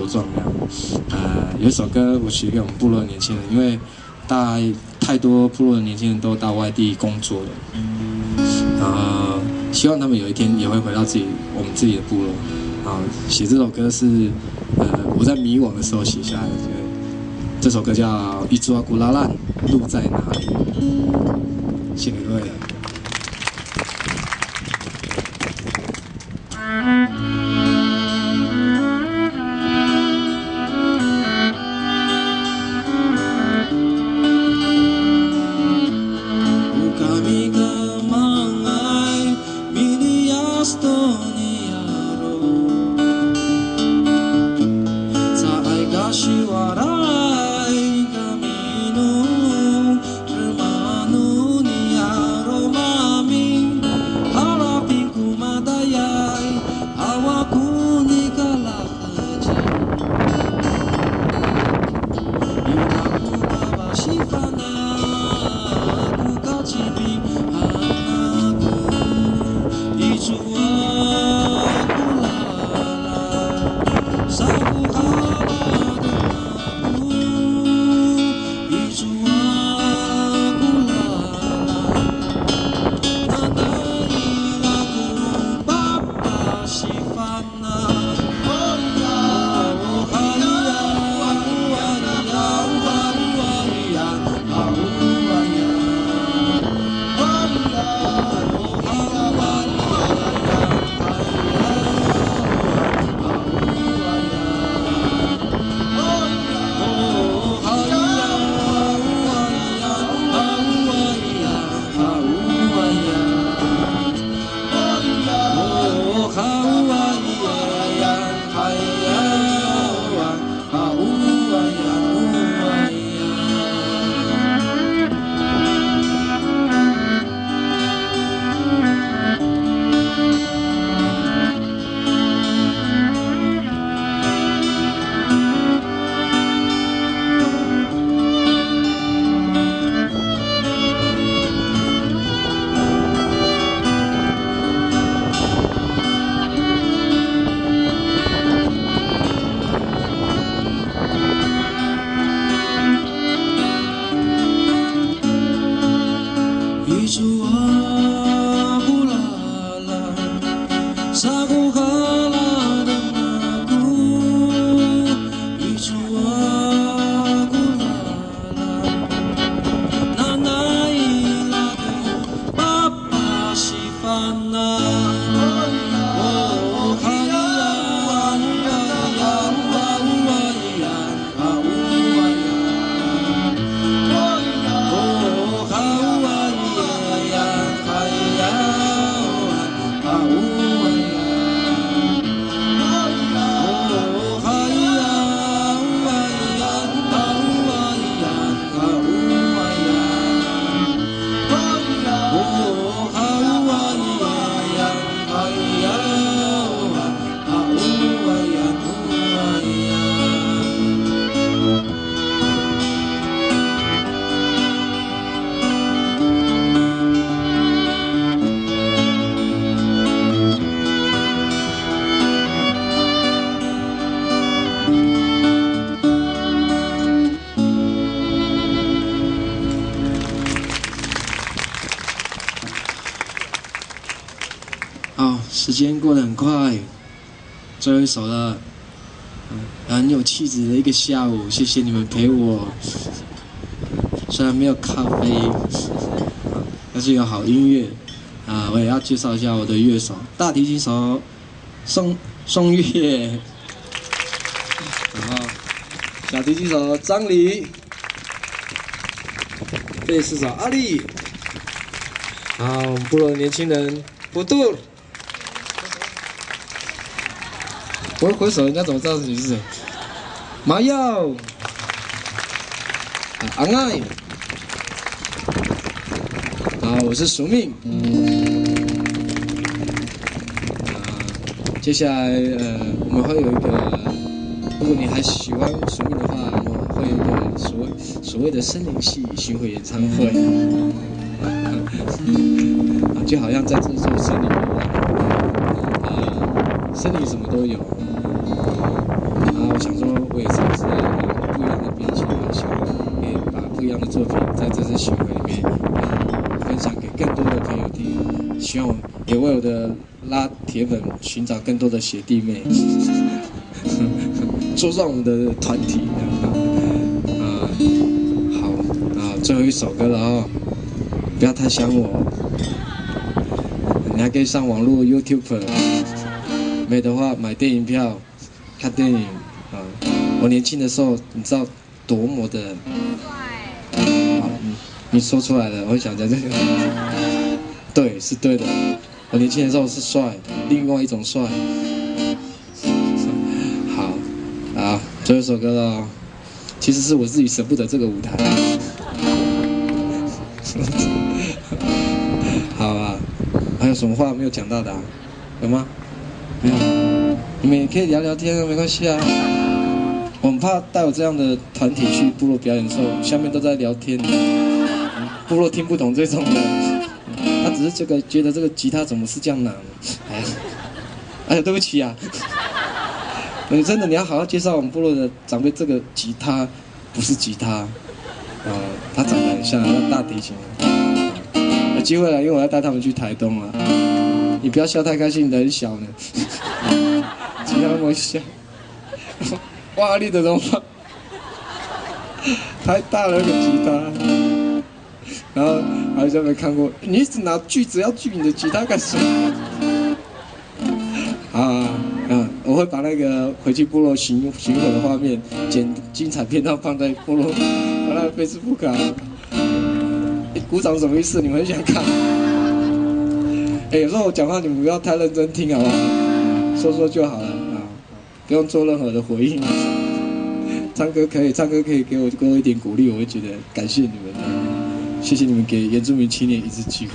壮这样。有一首歌我写给我们部落的年轻人，因为太多部落的年轻人都到外地工作了，希望他们有一天也会回到我们自己的部落。写这首歌是我在迷惘的时候写下来的。这首歌叫《伊祖阿古拉烂路在哪里》，献给各位。时间过得很快，最后一首了，很有气质的一个下午，谢谢你们陪我。虽然没有咖啡，但是有好音乐。我也要介绍一下我的乐手，大提琴手宋月，然后小提琴手张黎，贝斯手阿力，然后我们部落的年轻人不杜。我挥手，人家怎么知道你是谁？麻药，昂爱，我是署命。接下来我们会有一个，如果你还喜欢署命的话，我们会有一个所谓的森林系巡回演唱会，就好像在这座森林一样，森林什么都有。我想说，在这次巡回里面，分享给更多的朋友听，希望也为我的拉铁粉寻找更多的学弟妹，茁壮我们的团体。好，最后一首歌了哦，不要太想我。你还可以上网络 YouTube， 没的话买电影票看电影啊。我年轻的时候，你知道多么的好，你说出来了，我想讲这个，对，是对的。我年轻的时候是帅，另外一种帅。好，最后一首歌了，其实是我自己舍不得这个舞台。好啊，还有什么话没有讲到的啊？有吗？没有。你们也可以聊聊天啊，没关系啊。我很怕带我这样的团体去部落表演的时候，下面都在聊天，部落听不懂这种的，他只是觉得这个吉他怎么是这样拿？哎呀，对不起啊。真的你要好好介绍我们部落的长辈，这个吉他不是吉他，他长得很像那大提琴。有机会了，因为我要带他们去台东了。你不要笑太开心，你的很小呢。吉他那么小，哇，你的怎么办？太大了那个吉他。然后好像没看过，你一直拿锯子要锯你的吉他干什么？我会把那个回去部落巡回的画面剪精彩片段放在部落，放在 Facebook 啊。鼓掌什么意思？你们很想看？有时候我讲话你们不要太认真听好不好？说就好了啊，不用做任何的回应。唱歌可以给我一点鼓励，我会觉得感谢你们，谢谢你们给原住民青年一次机会。